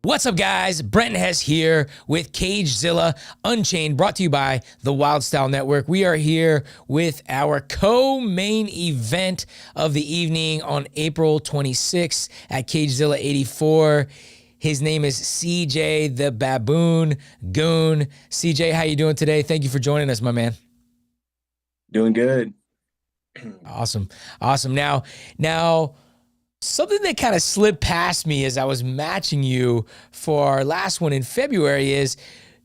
What's up, guys? Brent and Hess here with Cagezilla Unchained, brought to you by the Wild Style Network. We are here with our co-main event of the evening on April 26th at Cagezilla 84. His name is CJ the Baboon Goon. CJ, how you doing today? Thank you for joining us, my man. Doing good. Awesome. Now, something that kind of slipped past me as I was matching you for our last one in February is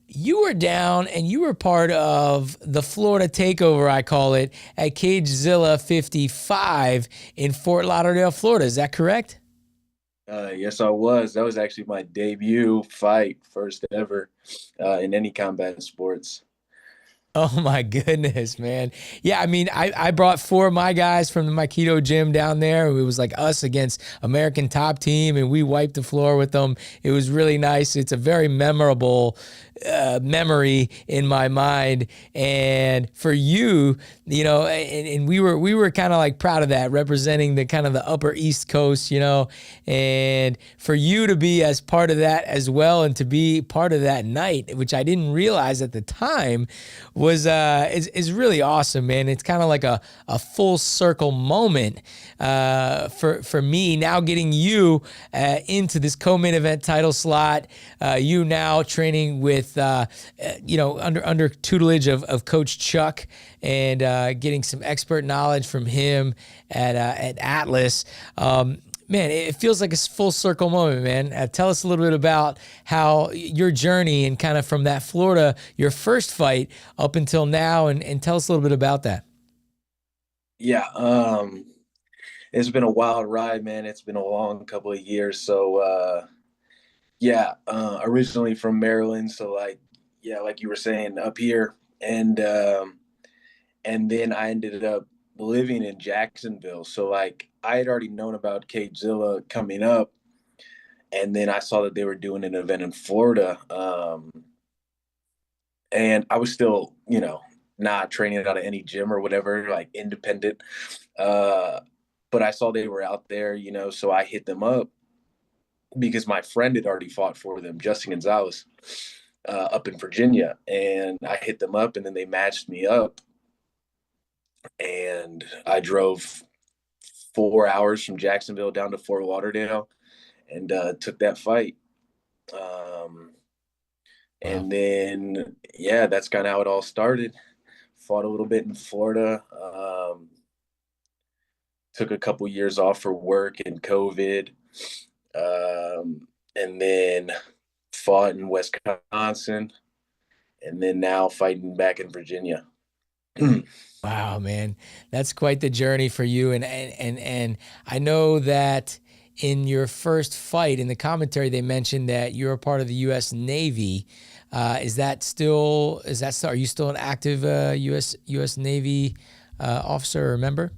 you were down and you were part of the Florida takeover, I call it, at Cagezilla 55 in Fort Lauderdale, Florida. Is that correct? Yes, I was. That was actually my debut fight, first ever in any combat sports. Oh my goodness, man. Yeah, I mean, I brought four of my guys from the Aikido gym down there. It was like us against American Top Team, and we wiped the floor with them. It was really nice. It's a very memorable memory in my mind. And for you, you know, and we were kind of like proud of that, representing the kind of the Upper East Coast, you know, and for you to be as part of that as well, and to be part of that night, which I didn't realize at the time, was is really awesome, man. It's kind of like a full circle moment for me now, getting you into this co-main event title slot. You now training with under tutelage of Coach Chuck, and getting some expert knowledge from him at Atlas. Man, it feels like a full circle moment, man. Tell us a little bit about how your journey and kind of from that Florida, your first fight, up until now, and tell us a little bit about that. Yeah, it's been a wild ride, man. It's been a long couple of years. So, originally from Maryland. So, like you were saying, up here, and then I ended up living in Jacksonville. So, like, I had already known about Cagezilla coming up, and then I saw that they were doing an event in Florida. And I was still, not training out of any gym or whatever, like independent. Uh, but I saw they were out there, so I hit them up because my friend had already fought for them, Justin Gonzalez, up in Virginia. And I hit them up, and then they matched me up. And I drove 4 hours from Jacksonville down to Fort Lauderdale and took that fight. Um, Wow. and then, yeah, that's kind of how it all started. Fought a little bit in Florida. Took a couple years off for work and COVID. And then fought in Wisconsin. And then now fighting back in Virginia. Wow, man, that's quite the journey for you. And I know that in your first fight in the commentary, they mentioned that you're a part of the U.S. Navy. Is that still? Are you still an active U.S. Navy officer or member?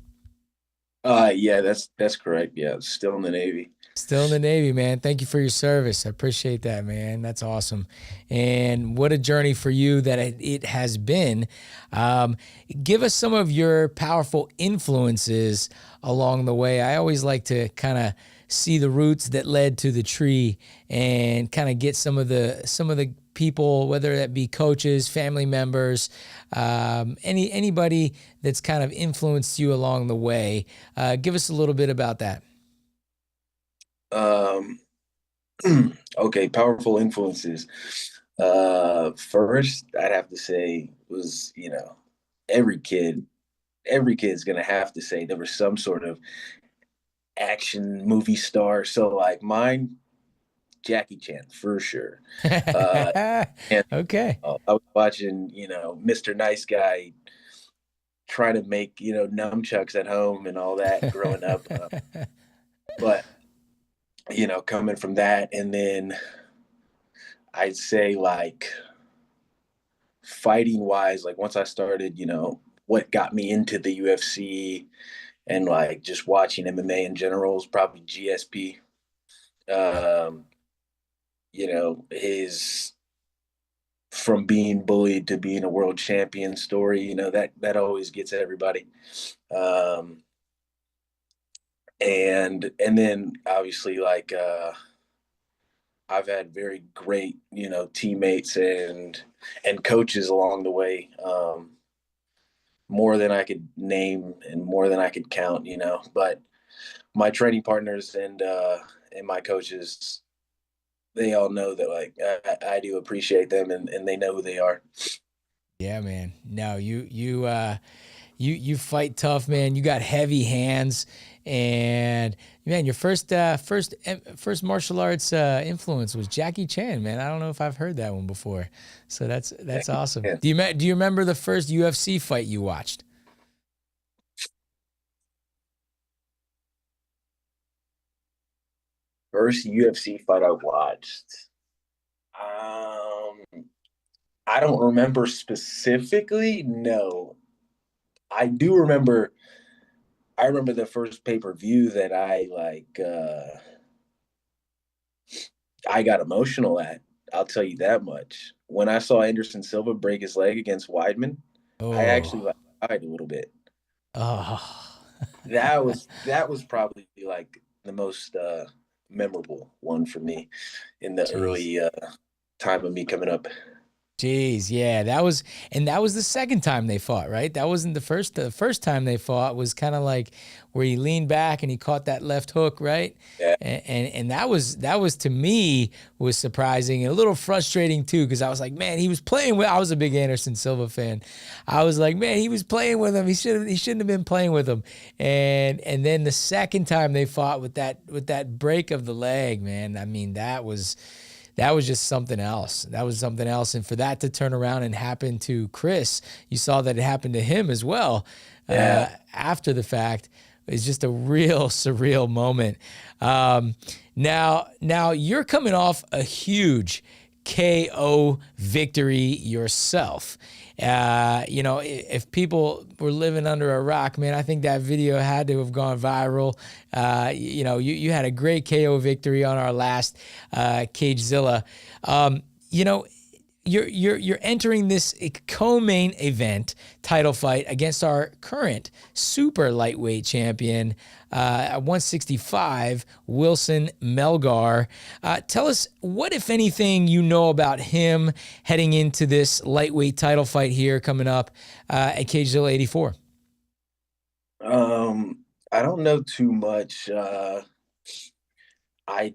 Yeah, that's correct. Yeah, still in the Navy. Still in the Navy, man. Thank you for your service. I appreciate that, man. That's awesome. And what a journey for you that it has been. Give us some of your powerful influences along the way. I always like to kind of see the roots that led to the tree, and kind of get some of the people, whether that be coaches, family members, anybody that's kind of influenced you along the way. Give us a little bit about that. Um, okay, powerful influences. First, I'd have to say was, every kid, every kid's gonna have to say there was some sort of action movie star. So like mine, Jackie Chan for sure. Uh, and Okay. I was watching, Mr. Nice Guy trying to make, nunchucks at home and all that growing up. But coming from that, and then I'd say like fighting wise, like once I started, what got me into the UFC and like just watching MMA in general is probably GSP. Um, his from being bullied to being a world champion story, that always gets everybody. Um, and then obviously like I've had very great, teammates and coaches along the way. More than I could name and more than I could count, But my training partners and my coaches, they all know that like I do appreciate them and they know who they are. Yeah, man. No, you fight tough, man. You got heavy hands, and man, your first martial arts influence was Jackie Chan, man. I don't know if I've heard that one before, so that's awesome. Yeah. Do you remember the first UFC fight you watched? First UFC fight I watched. Um, I don't remember specifically. No, I do remember. I remember the first pay-per-view that I like. I got emotional at. I'll tell you that much. When I saw Anderson Silva break his leg against Weidman, I actually Oh, like cried a little bit. oh, That was probably like the most memorable one for me in the jeez. early time of me coming up. Jeez, yeah, that was the second time they fought, right? That wasn't the first. The first time they fought was kind of like where he leaned back and he caught that left hook, right? Yeah, And that was to me was surprising and a little frustrating too because I was like, man, he was playing with. I was a big Anderson Silva fan. I was like, man, he was playing with him. He shouldn't have been playing with him. And then the second time they fought with that break of the leg, man. I mean, that was just something else. That was something else. And for that to turn around and happen to Chris, you saw that it happened to him as well yeah. after the fact. It's just a real surreal moment. Now you're coming off a huge KO victory yourself. If people were living under a rock, man, I think that video had to have gone viral. You had a great KO victory on our last Cagezilla. You know, you're entering this co-main event title fight against our current super lightweight champion at 165, Wilson Melgar. Tell us what, if anything, you know about him heading into this lightweight title fight here coming up at Cagezilla 84. I don't know too much. I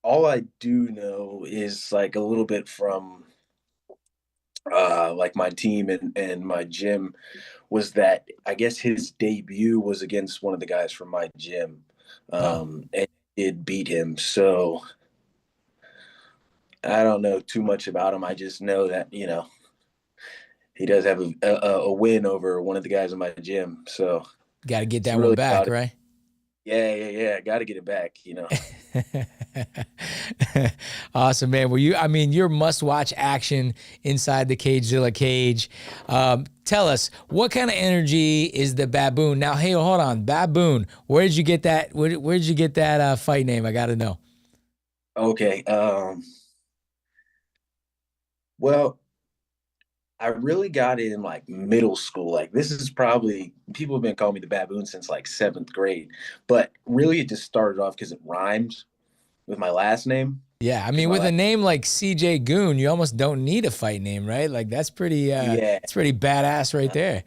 All I do know is like a little bit from like my team and my gym was that I guess his debut was against one of the guys from my gym, Oh, and it beat him. So I don't know too much about him. I just know that he does have a win over one of the guys in my gym. So got to get it's that one really back, about it. right? Yeah, yeah, yeah. Got to get it back. Awesome, man. I mean, your must-watch action inside the Cagezilla cage. Tell us, what kind of energy is the Baboon? Now, hey, hold on, Baboon. Where did you get that? Where did you get that fight name? I got to know. Okay. Well, I really got it in like middle school. Like this is probably people have been calling me the baboon since like seventh grade, but really it just started off because it rhymes with my last name. Yeah, I Because mean, my with a last, name like CJ Goon, you almost don't need a fight name, right? Like that's pretty, yeah, it's pretty badass right there.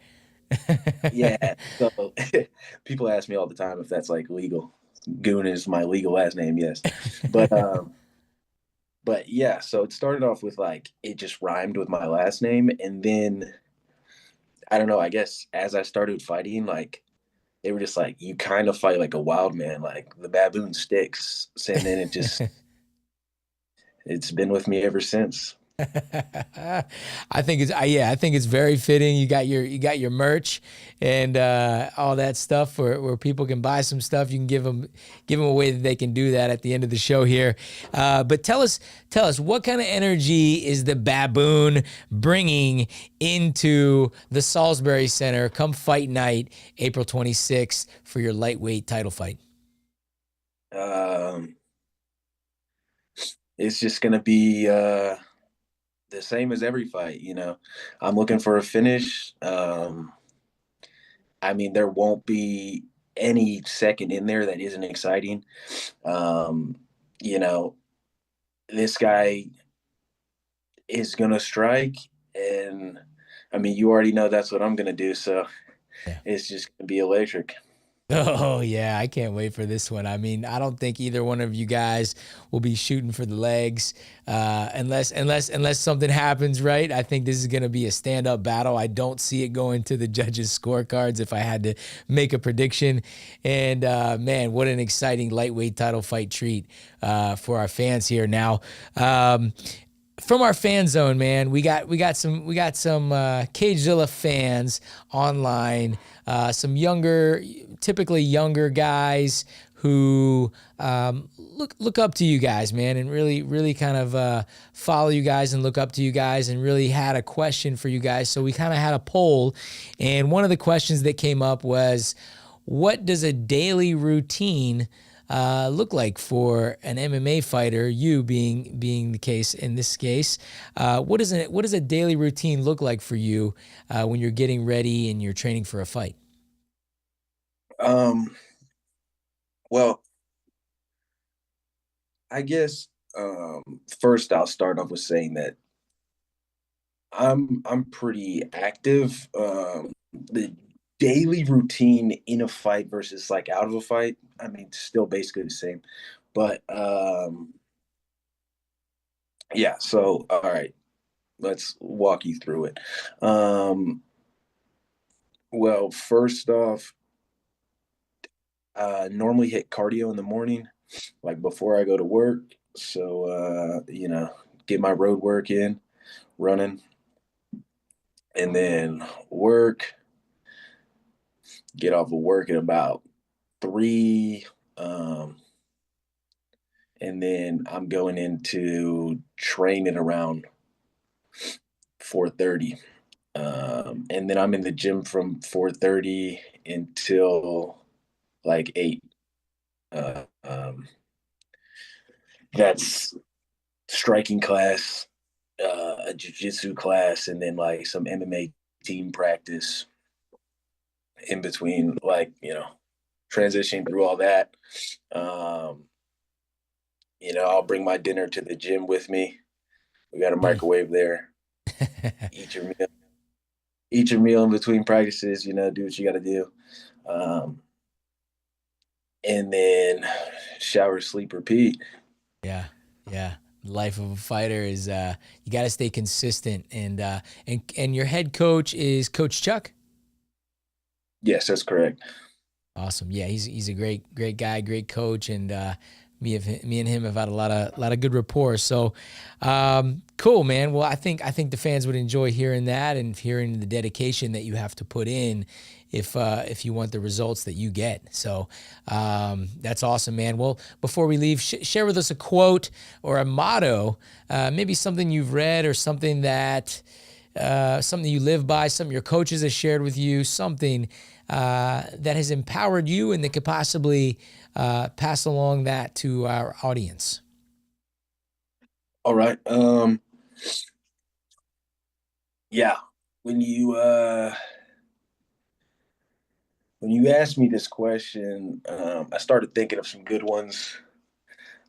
yeah. So people ask me all the time if that's like legal. Goon is my legal last name, yes. But yeah. So it started off with like it just rhymed with my last name, and then I don't know. I guess as I started fighting, like they were just like, you kind of fight like a wild man, like the baboon sticks. And then it's been with me ever since. I think it's very fitting. You got your merch and all that stuff where people can buy some stuff. You can give them a way that they can do that at the end of the show here. But tell us what kind of energy is the Baboon bringing into the Salisbury Center come fight night, April 26th for your lightweight title fight. Um, it's just gonna be the same as every fight. I'm looking for a finish. I mean, there won't be any second in there that isn't exciting. Um, you know, this guy is gonna strike, and I mean, you already know that's what I'm gonna do, so Yeah. it's just gonna be electric. Oh yeah, I can't wait for this one. I mean, I don't think either one of you guys will be shooting for the legs, unless something happens, right? I think this is going to be a stand-up battle. I don't see it going to the judges' scorecards if I had to make a prediction. And man, what an exciting lightweight title fight treat for our fans here. Now, from our fan zone, man, we got some Cagezilla fans online, some typically younger guys who look up to you guys, man, and really kind of follow you guys and look up to you guys, and really had a question for you guys. So we kind of had a poll, and one of the questions that came up was, what does a daily routine look like for an MMA fighter, you being the case in this case? What does a daily routine look like for you when you're getting ready and you're training for a fight? Well, I guess first I'll start off with saying that I'm pretty active. The daily routine in a fight versus like out of a fight, I mean, still basically the same. But yeah, so all right, let's walk you through it. Well, first off, normally hit cardio in the morning, like before I go to work. So get my road work in, running, and then work. Get off of work at about 3, and then I'm going into training around 4:30, and then I'm in the gym from 4:30 until like 8. Uh, um, that's striking class, a jiu-jitsu class, and then like some MMA team practice in between, like, transitioning through all that. Um, I'll bring my dinner to the gym with me. We got a Hmm. microwave there. Eat your meal. Eat your meal in between practices. Do what you got to do, um, and then shower, sleep, repeat. Yeah, yeah. Life of a fighter is you got to stay consistent, and your head coach is Coach Chuck. Yes, that's correct. Awesome. Yeah, he's a great guy, great coach, and me and him have had a lot of good rapport. So cool, man. Well, I think the fans would enjoy hearing that and hearing the dedication that you have to put in if you want the results that you get. So that's awesome, man. Well, before we leave, share with us a quote or a motto, maybe something you've read or something that something you live by, something your coaches have shared with you, something that has empowered you and that could possibly pass along that to our audience. All right. Yeah. When you asked me this question, I started thinking of some good ones.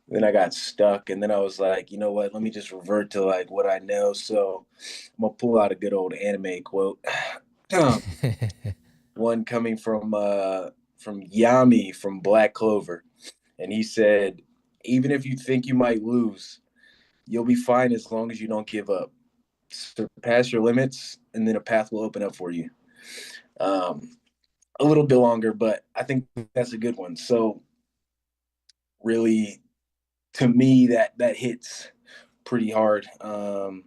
Then I got stuck, and then I was like, you know what? Let me just revert to like what I know. So I'm gonna pull out a good old anime quote. One coming from Yami from Black Clover, and he said, "Even if you think you might lose, you'll be fine as long as you don't give up. Surpass your limits, and then a path will open up for you." Um, a little bit longer, but I think that's a good one. So really, to me, that hits pretty hard. And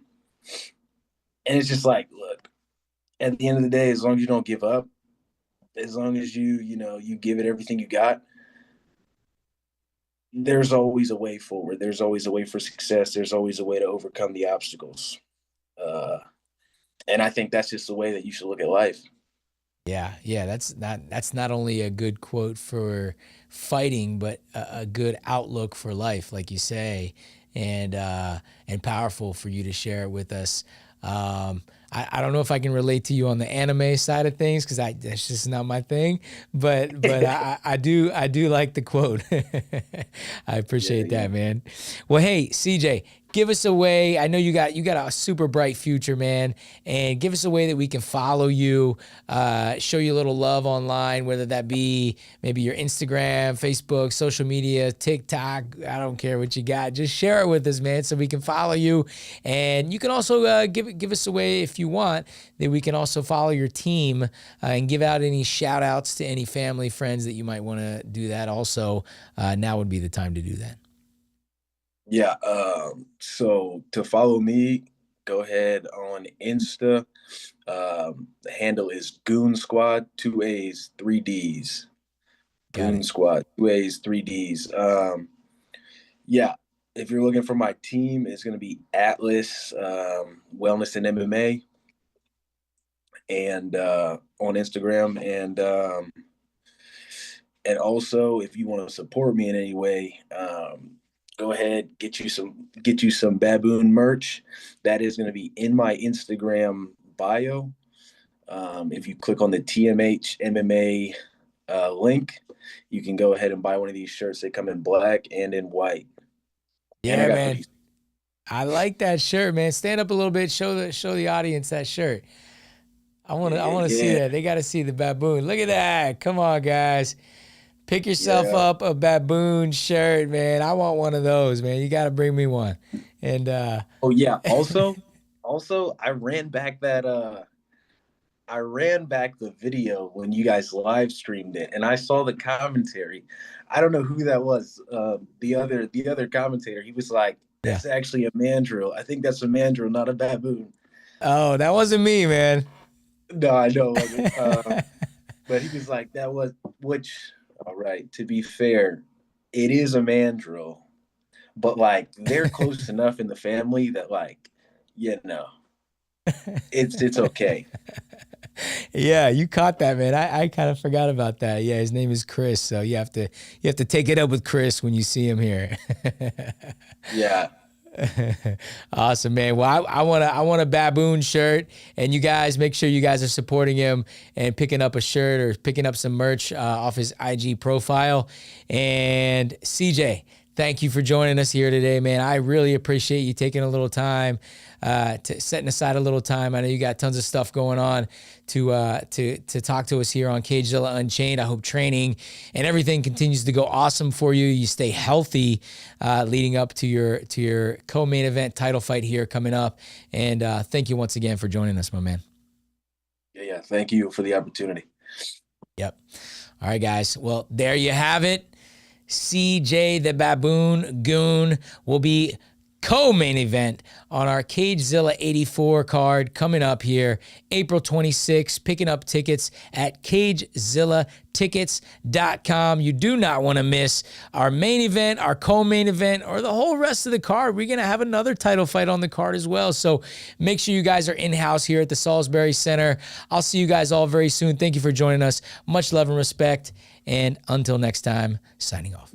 it's just like, look, at the end of the day, as long as you don't give up, as long as you give it everything you got, there's always a way forward. There's always a way for success. There's always a way to overcome the obstacles. Uh, and I think that's just the way that you should look at life. Yeah, that's not only a good quote for fighting, but a good outlook for life, like you say, and powerful for you to share it with us. I don't know if I can relate to you on the anime side of things because that's just not my thing. But I do like the quote. I appreciate that, man. Well, hey, CJ, give us a way. I know you got a super bright future, man, and give us a way that we can follow you, show you a little love online, whether that be maybe your Instagram, Facebook, social media, TikTok. I don't care what you got. Just share it with us, man, so we can follow you. And you can also give us a way, if you want, that we can also follow your team and give out any shout outs to any family, friends that you might want to do that also. Now would be the time to do that. Yeah. So to follow me, go ahead on Insta. The handle is Goon Squad, 2 A's, 3 D's. Goon Squad, 2 A's, 3 D's. Yeah. If you're looking for my team, it's going to be Atlas Wellness and MMA, and on Instagram, and also if you want to support me in any way, go ahead, get you some Baboon merch. That is going to be in my Instagram bio. If you click on the TMH MMA link, you can go ahead and buy one of these shirts. They come in black and in white. Yeah, man. I like that shirt, man. Stand up a little bit, show the audience that shirt. I want to see that. They got to see the baboon. Look at that. Come on, guys. Pick yourself up a baboon shirt, man. I want one of those, man. You got to bring me one. And oh yeah, also I ran back the video when you guys live streamed it, and I saw the commentary. I don't know who that was. The other commentator, he was like, "That's actually a mandrill. I think that's a mandrill, not a baboon." Oh, that wasn't me, man. No, I know it wasn't. But he was like, "That was," which, all right, to be fair, it is a mandrill, but like they're close enough in the family that, like, it's okay. Yeah, you caught that, man. I kind of forgot about that. Yeah, his name is Chris, so you have to take it up with Chris when you see him here. Yeah. Awesome, man. Well, I want a baboon shirt, and you guys make sure you guys are supporting him and picking up a shirt or picking up some merch off his IG profile. And CJ, thank you for joining us here today, man. I really appreciate you taking a little time, setting aside a little time. I know you got tons of stuff going on to talk to us here on Cagezilla Unchained. I hope training and everything continues to go awesome for you. You stay healthy leading up to your co-main event title fight here coming up. And thank you once again for joining us, my man. Yeah. Thank you for the opportunity. Yep. All right, guys. Well, there you have it. CJ the Baboon Goon will be co-main event on our Cagezilla 84 card coming up here April 26th. Picking up tickets at CagezillaTickets.com. You do not want to miss our main event, our co-main event, or the whole rest of the card. We're going to have another title fight on the card as well. So make sure you guys are in-house here at the Salisbury Center. I'll see you guys all very soon. Thank you for joining us. Much love and respect. And until next time, signing off.